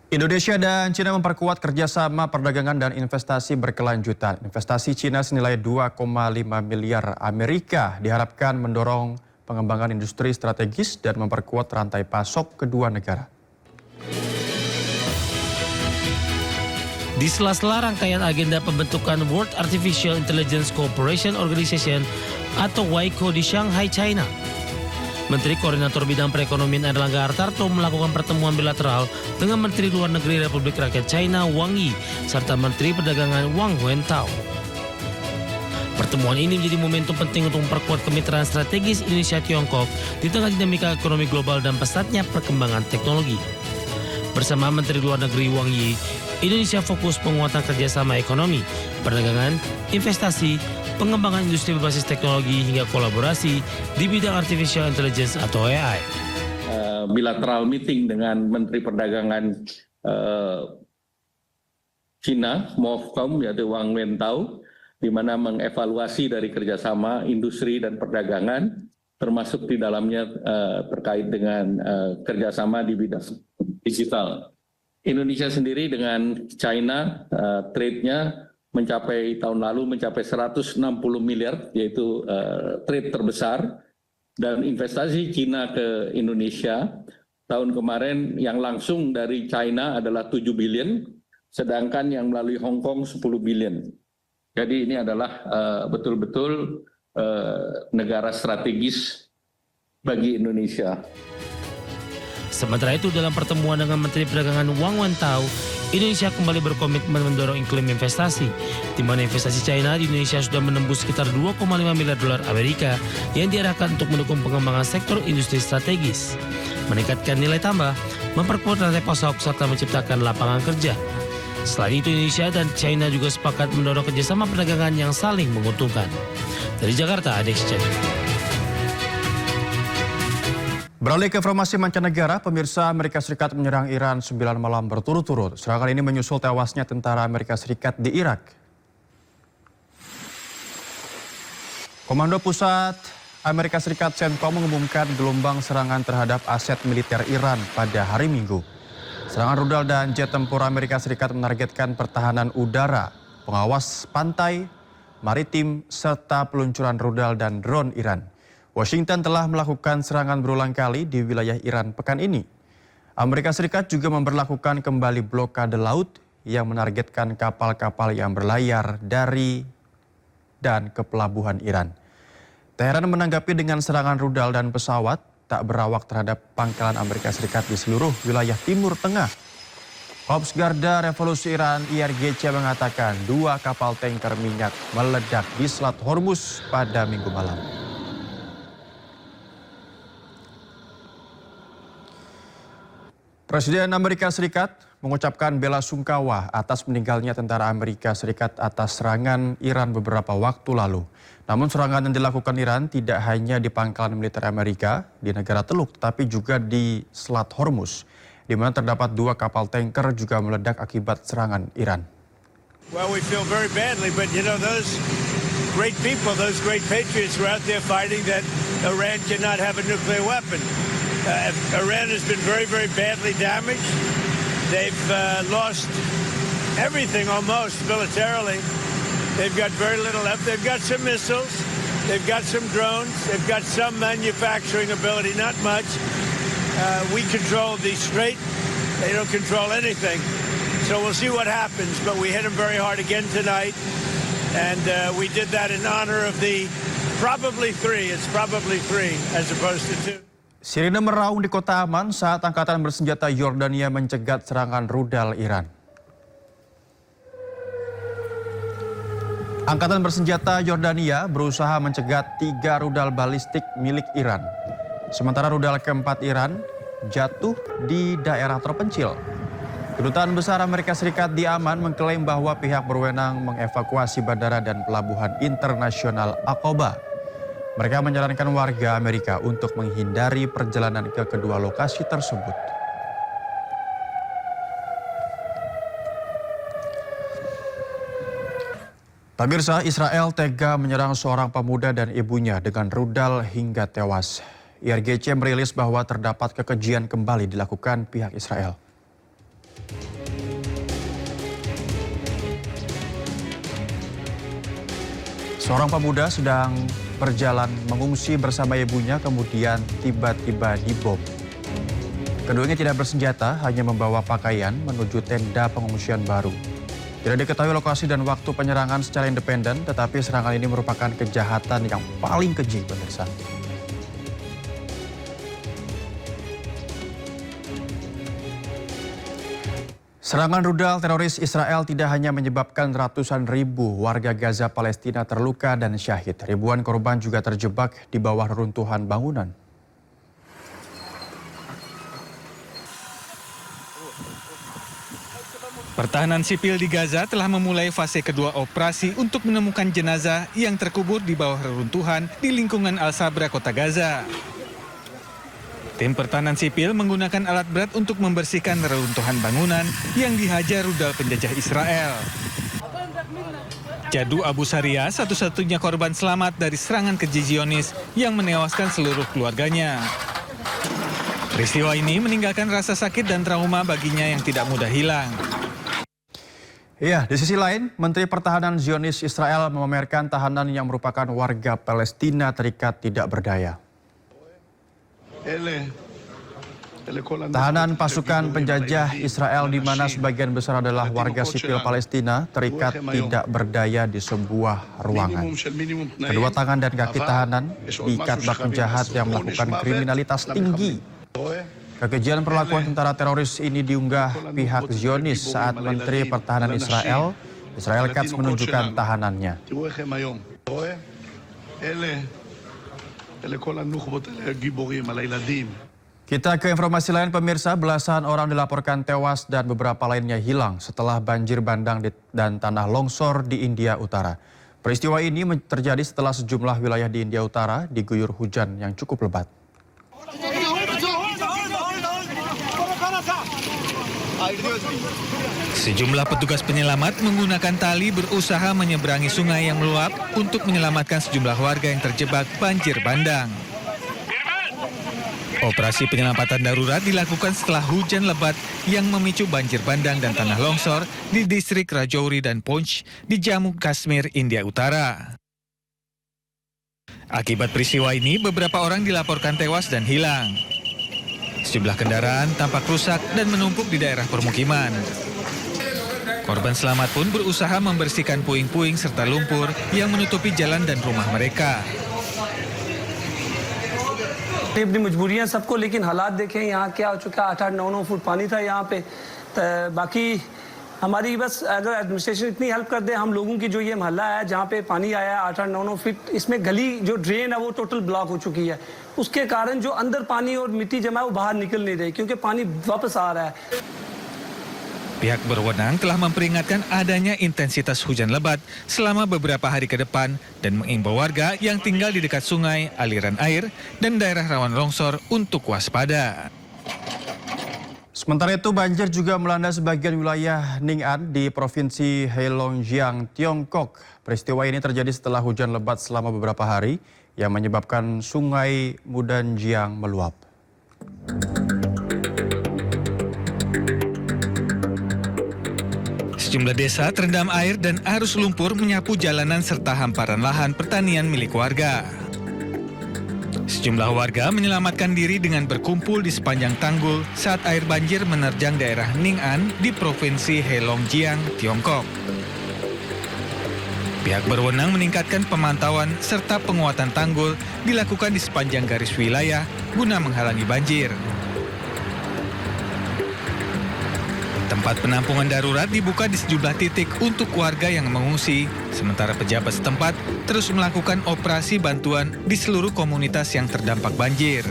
Indonesia dan Cina memperkuat kerjasama perdagangan dan investasi berkelanjutan. Investasi Cina senilai 2,5 miliar Amerika diharapkan mendorong pengembangan industri strategis dan memperkuat rantai pasok kedua negara. Di sela-sela rangkaian agenda pembentukan World Artificial Intelligence Cooperation Organization atau WICO di Shanghai, China, Menteri Koordinator Bidang Perekonomian Erlangga Hartarto melakukan pertemuan bilateral dengan Menteri Luar Negeri Republik Rakyat China Wang Yi serta Menteri Perdagangan Wang Wentao. Pertemuan ini menjadi momentum penting untuk memperkuat kemitraan strategis Indonesia-Tiongkok di tengah dinamika ekonomi global dan pesatnya perkembangan teknologi. Bersama Menteri Luar Negeri Wang Yi, Indonesia fokus penguatan kerjasama ekonomi, perdagangan, investasi, pengembangan industri berbasis teknologi hingga kolaborasi di bidang artificial intelligence atau AI. Bilateral meeting dengan Menteri Perdagangan Cina, MOFCOM, yaitu Wang Wentao, di mana mengevaluasi dari kerjasama industri dan perdagangan, termasuk di dalamnya terkait dengan kerjasama di bidang digital. Indonesia sendiri dengan China, trade-nya tahun lalu mencapai 160 miliar, yaitu trade terbesar, dan investasi Cina ke Indonesia tahun kemarin yang langsung dari China adalah 7 billion, sedangkan yang melalui Hong Kong 10 billion. Jadi ini adalah betul-betul negara strategis bagi Indonesia. Sementara itu dalam pertemuan dengan Menteri Perdagangan Wang Wentao, Indonesia kembali berkomitmen mendorong iklim investasi, di mana investasi China di Indonesia sudah menembus sekitar 2,5 miliar dolar Amerika yang diarahkan untuk mendukung pengembangan sektor industri strategis, meningkatkan nilai tambah, memperkuat rantai pasok, serta menciptakan lapangan kerja. Selain itu, Indonesia dan China juga sepakat mendorong kerjasama perdagangan yang saling menguntungkan. Dari Jakarta, Adex Channel. Beralih ke informasi mancanegara, pemirsa, Amerika Serikat menyerang Iran 9 malam berturut-turut. Serangan ini menyusul tewasnya tentara Amerika Serikat di Irak. Komando Pusat Amerika Serikat CENTCOM mengumumkan gelombang serangan terhadap aset militer Iran pada hari Minggu. Serangan rudal dan jet tempur Amerika Serikat menargetkan pertahanan udara, pengawas pantai, maritim, serta peluncuran rudal dan drone Iran. Washington telah melakukan serangan berulang kali di wilayah Iran pekan ini. Amerika Serikat juga memberlakukan kembali blokade laut yang menargetkan kapal-kapal yang berlayar dari dan ke pelabuhan Iran. Teheran menanggapi dengan serangan rudal dan pesawat tak berawak terhadap pangkalan Amerika Serikat di seluruh wilayah Timur Tengah. Korps Garda Revolusi Iran IRGC mengatakan 2 kapal tanker minyak meledak di Selat Hormuz pada Minggu malam. Presiden Amerika Serikat mengucapkan bela sungkawa atas meninggalnya tentara Amerika Serikat atas serangan Iran beberapa waktu lalu. Namun serangan yang dilakukan Iran tidak hanya di pangkalan militer Amerika di negara Teluk, tapi juga di Selat Hormuz, di mana terdapat 2 kapal tanker juga meledak akibat serangan Iran. Well, we feel very badly, but you know those great people, those great patriots were out there fighting that Iran cannot have a nuclear weapon. Iran has been very, very badly damaged. They've lost everything almost militarily. They've got very little left. They've got some missiles. They've got some drones. They've got some manufacturing ability, not much. We control the Strait. They don't control anything. So we'll see what happens. But we hit them very hard again tonight. And we did that in honor of the probably 3. It's probably 3 as opposed to 2. Sirine meraung di kota aman saat angkatan bersenjata Yordania mencegat serangan rudal Iran. Angkatan bersenjata Yordania berusaha mencegat 3 rudal balistik milik Iran. Sementara rudal keempat Iran jatuh di daerah terpencil. Kedutaan Besar Amerika Serikat di Aman mengklaim bahwa pihak berwenang mengevakuasi bandara dan pelabuhan internasional Aqaba. Mereka menyarankan warga Amerika untuk menghindari perjalanan ke kedua lokasi tersebut. Pemirsa, Israel tega menyerang seorang pemuda dan ibunya dengan rudal hingga tewas. IRGC merilis bahwa terdapat kekejian kembali dilakukan pihak Israel. Seorang pemuda sedang berjalan mengungsi bersama ibunya kemudian tiba-tiba dibom. Keduanya tidak bersenjata, hanya membawa pakaian menuju tenda pengungsian baru. Tidak diketahui lokasi dan waktu penyerangan secara independen, tetapi serangan ini merupakan kejahatan yang paling keji, pemirsa. Serangan rudal teroris Israel tidak hanya menyebabkan ratusan ribu warga Gaza Palestina terluka dan syahid. Ribuan korban juga terjebak di bawah reruntuhan bangunan. Pertahanan sipil di Gaza telah memulai fase kedua operasi untuk menemukan jenazah yang terkubur di bawah reruntuhan di lingkungan Al-Sabra, kota Gaza. Tim pertahanan sipil menggunakan alat berat untuk membersihkan reruntuhan bangunan yang dihajar rudal penjajah Israel. Jadu Abu Saria satu-satunya korban selamat dari serangan keji Zionis yang menewaskan seluruh keluarganya. Peristiwa ini meninggalkan rasa sakit dan trauma baginya yang tidak mudah hilang. Ya, di sisi lain, Menteri Pertahanan Zionis Israel memamerkan tahanan yang merupakan warga Palestina terikat tidak berdaya. Tahanan pasukan penjajah Israel di mana sebagian besar adalah warga sipil Palestina terikat tidak berdaya di sebuah ruangan. Kedua tangan dan kaki tahanan diikat bak penjahat yang melakukan kriminalitas tinggi. Kekejian perlakuan tentara teroris ini diunggah pihak Zionis saat Menteri Pertahanan Israel Katz menunjukkan tahanannya. Kita ke informasi lain, pemirsa. Belasan orang dilaporkan tewas dan beberapa lainnya hilang setelah banjir bandang dan tanah longsor di India Utara. Peristiwa ini terjadi setelah sejumlah wilayah di India Utara diguyur hujan yang cukup lebat. Sejumlah petugas penyelamat menggunakan tali berusaha menyeberangi sungai yang meluap untuk menyelamatkan sejumlah warga yang terjebak banjir bandang. Operasi penyelamatan darurat dilakukan setelah hujan lebat yang memicu banjir bandang dan tanah longsor di distrik Rajouri dan Poonch di Jammu Kashmir, India Utara. Akibat peristiwa ini, beberapa orang dilaporkan tewas dan hilang. Sejumlah kendaraan tampak rusak dan menumpuk di daerah permukiman. Korban selamat pun berusaha membersihkan puing-puing serta lumpur yang menutupi jalan dan rumah mereka. अपनी मजबूरियां सबको, लेकिन हालात देखें यहाँ क्या हो चुका है। 8-9 फुट पानी था यहाँ पे। बाकी हमारी बस अगर एडमिनिस्ट्रेशन इतनी हेल्प कर दे, हम लोगों की जो ये मोहल्ला है जहाँ पे पानी आया है 8-9 फीट, इसमें गली जो ड्रेन है वो टोटल ब्लॉक हो चुकी है। उसके कारण जो अंदर पानी और मिट्टी जमा है वो बाहर निकल नहीं रही क्योंकि पानी वापस आ रहा है. Pihak berwenang telah memperingatkan adanya intensitas hujan lebat selama beberapa hari ke depan dan mengimbau warga yang tinggal di dekat sungai, aliran air, dan daerah rawan longsor untuk waspada. Sementara itu banjir juga melanda sebagian wilayah Ning'an di Provinsi Heilongjiang, Tiongkok. Peristiwa ini terjadi setelah hujan lebat selama beberapa hari yang menyebabkan sungai Mudanjiang meluap. Sejumlah desa terendam air dan arus lumpur menyapu jalanan serta hamparan lahan pertanian milik warga. Sejumlah warga menyelamatkan diri dengan berkumpul di sepanjang tanggul saat air banjir menerjang daerah Ning'an di Provinsi Heilongjiang, Tiongkok. Pihak berwenang meningkatkan pemantauan serta penguatan tanggul dilakukan di sepanjang garis wilayah guna menghalangi banjir. Tempat penampungan darurat dibuka di sejumlah titik untuk warga yang mengungsi, sementara pejabat setempat terus melakukan operasi bantuan di seluruh komunitas yang terdampak banjir.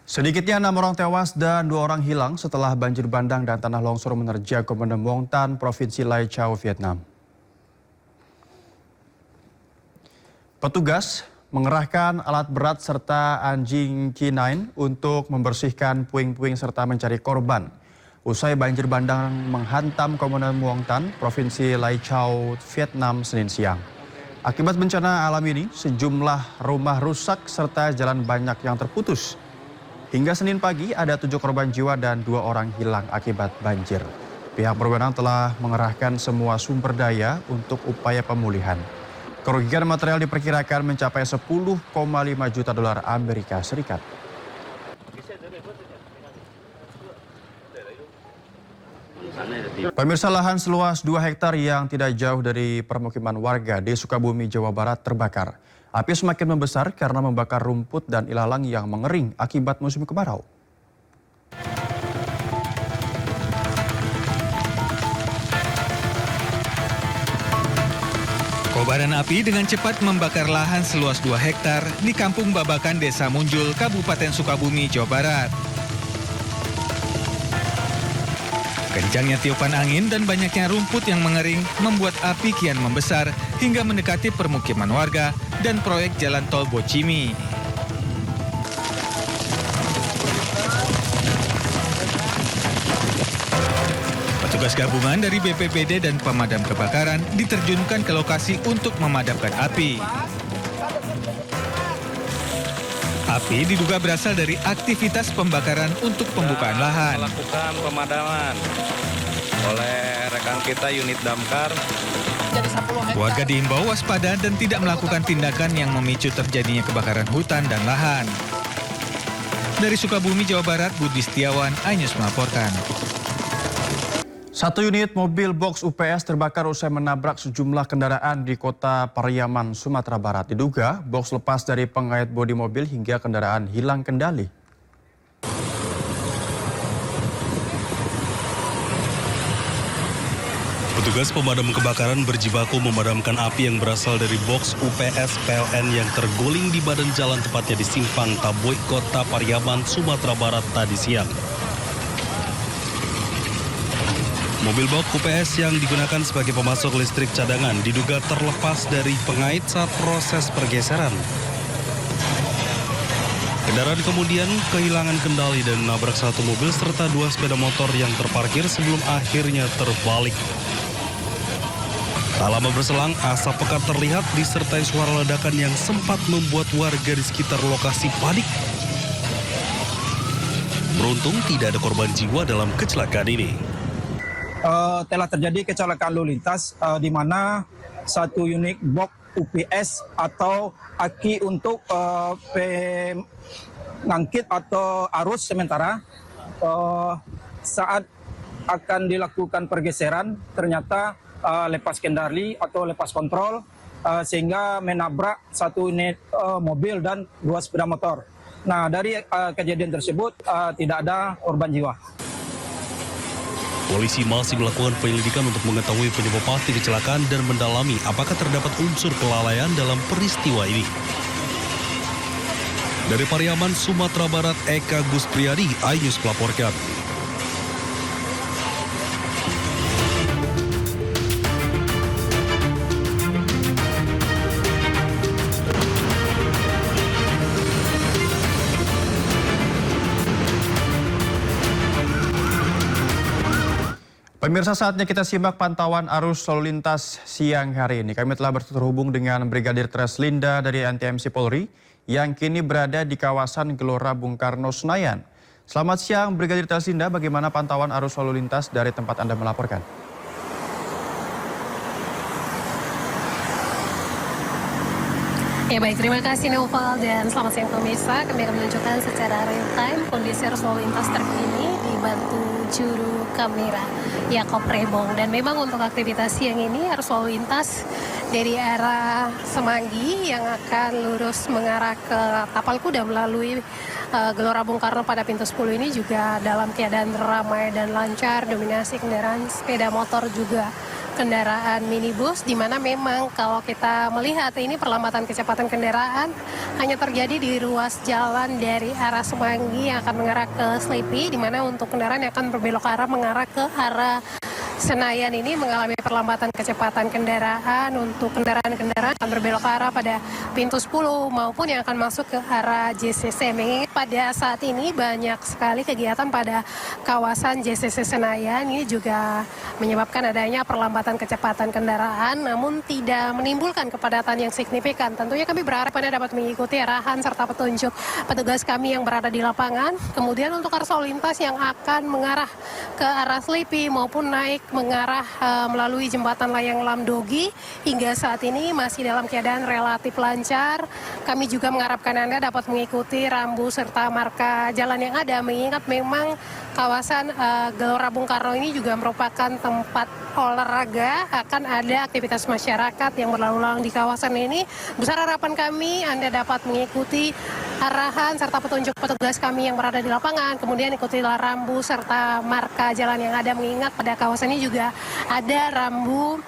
Sedikitnya 6 orang tewas dan 2 orang hilang setelah banjir bandang dan tanah longsor menerjang Kabupaten Muang Tan, Provinsi Lai Châu, Vietnam. Petugas mengerahkan alat berat serta anjing K9 untuk membersihkan puing-puing serta mencari korban. Usai banjir bandang menghantam Kabupaten Muang Tan, Provinsi Lai Châu, Vietnam, Senin siang. Akibat bencana alam ini, sejumlah rumah rusak serta jalan banyak yang terputus. Hingga Senin pagi ada 7 korban jiwa dan 2 orang hilang akibat banjir. Pihak berwenang telah mengerahkan semua sumber daya untuk upaya pemulihan. Kerugian material diperkirakan mencapai 10,5 juta dolar Amerika Serikat. Pemirsa, lahan seluas 2 hektar yang tidak jauh dari permukiman warga di Sukabumi, Jawa Barat terbakar. Api semakin membesar karena membakar rumput dan ilalang yang mengering akibat musim kemarau. Kobaran api dengan cepat membakar lahan seluas 2 hektar di Kampung Babakan, Desa Munjul, Kabupaten Sukabumi, Jawa Barat. Kencangnya tiupan angin dan banyaknya rumput yang mengering membuat api kian membesar hingga mendekati permukiman warga dan proyek jalan tol Bocimi. Petugas gabungan dari BPBD dan pemadam kebakaran diterjunkan ke lokasi untuk memadamkan api. Api diduga berasal dari aktivitas pembakaran untuk pembukaan lahan. Melakukan pemadaman oleh rekan kita unit damkar. Warga diimbau waspada dan tidak melakukan tindakan yang memicu terjadinya kebakaran hutan dan lahan. Dari Sukabumi, Jawa Barat, Budi Setiawan, iNews melaporkan. 1 unit mobil box UPS terbakar usai menabrak sejumlah kendaraan di Kota Pariaman, Sumatera Barat. Diduga box lepas dari pengait bodi mobil hingga kendaraan hilang kendali. Petugas pemadam kebakaran berjibaku memadamkan api yang berasal dari box UPS PLN yang terguling di badan jalan, tepatnya di Simpang Taboy, Kota Pariaman, Sumatera Barat tadi siang. Mobil box UPS yang digunakan sebagai pemasok listrik cadangan diduga terlepas dari pengait saat proses pergeseran. Kendaraan kemudian kehilangan kendali dan menabrak satu mobil serta 2 sepeda motor yang terparkir sebelum akhirnya terbalik. Tak lama berselang, asap pekat terlihat disertai suara ledakan yang sempat membuat warga di sekitar lokasi panik. Beruntung tidak ada korban jiwa dalam kecelakaan ini. Telah terjadi kecelakaan lalu lintas di mana satu unit box UPS atau aki untuk pengangkit atau arus sementara saat akan dilakukan pergeseran ternyata lepas kendali atau lepas kontrol sehingga menabrak satu unit mobil dan 2 sepeda motor. Nah, dari kejadian tersebut tidak ada korban jiwa. Polisi masih melakukan penyelidikan untuk mengetahui penyebab pasti kecelakaan dan mendalami apakah terdapat unsur kelalaian dalam peristiwa ini. Dari Pariaman, Sumatera Barat, Eka Guspriyadi, iNews melaporkan. Pemirsa, saatnya kita simak pantauan arus lalu lintas siang hari ini. Kami telah terhubung dengan Brigadir Treslinda dari NTMC Polri yang kini berada di kawasan Gelora Bung Karno, Senayan. Selamat siang Brigadir Treslinda, bagaimana pantauan arus lalu lintas dari tempat Anda melaporkan? Ya baik, terima kasih Noval dan selamat siang pemirsa. Kami akan menunjukkan secara real time kondisi arus lalu lintas terkini di bantu juru kamera Yakob Rebong. Dan memang untuk aktivitas siang ini arus lalu lintas dari arah Semanggi yang akan lurus mengarah ke Tapal Kuda melalui Gelora Bung Karno pada pintu 10 ini juga dalam keadaan ramai dan lancar, dominasi kendaraan sepeda motor juga kendaraan minibus, di mana memang kalau kita melihat ini perlambatan kecepatan kendaraan hanya terjadi di ruas jalan dari arah Semanggi yang akan mengarah ke Sleepy, di mana untuk kendaraan yang akan berbelok arah mengarah ke arah Senayan ini mengalami perlambatan kecepatan kendaraan untuk kendaraan-kendaraan yang berbelok arah pada pintu 10 maupun yang akan masuk ke arah JCC. Mengingat pada saat ini banyak sekali kegiatan pada kawasan JCC Senayan, ini juga menyebabkan adanya perlambatan kecepatan kendaraan namun tidak menimbulkan kepadatan yang signifikan. Tentunya kami berharap Anda dapat mengikuti arahan serta petunjuk petugas kami yang berada di lapangan. Kemudian untuk arus lalu lintas yang akan mengarah ke arah Selipi maupun naik mengarah melalui jembatan layang Lamdogi hingga saat ini masih dalam keadaan relatif lancar. Kami juga mengharapkan Anda dapat mengikuti rambu serta marka jalan yang ada, mengingat memang kawasan Gelora Bung Karno ini juga merupakan tempat olahraga, akan ada aktivitas masyarakat yang berlalu lalang di kawasan ini. Besar harapan kami Anda dapat mengikuti arahan serta petunjuk petugas kami yang berada di lapangan, kemudian ikutilah rambu serta marka jalan yang ada, mengingat pada kawasan ini juga ada rambu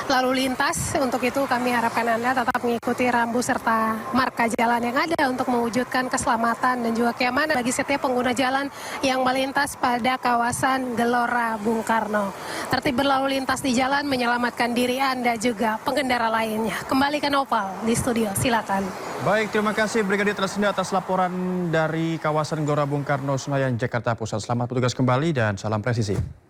lalu lintas. Untuk itu kami harapkan Anda tetap mengikuti rambu serta marka jalan yang ada untuk mewujudkan keselamatan dan juga keamanan bagi setiap pengguna jalan yang melintas pada kawasan Gelora Bung Karno. Tertib berlalu lintas di jalan menyelamatkan diri Anda juga pengendara lainnya. Kembali ke Noval di studio, silakan. Baik, terima kasih Brigadir Tresenda atas laporan dari kawasan Gelora Bung Karno, Senayan, Jakarta Pusat. Selamat bertugas kembali dan salam presisi.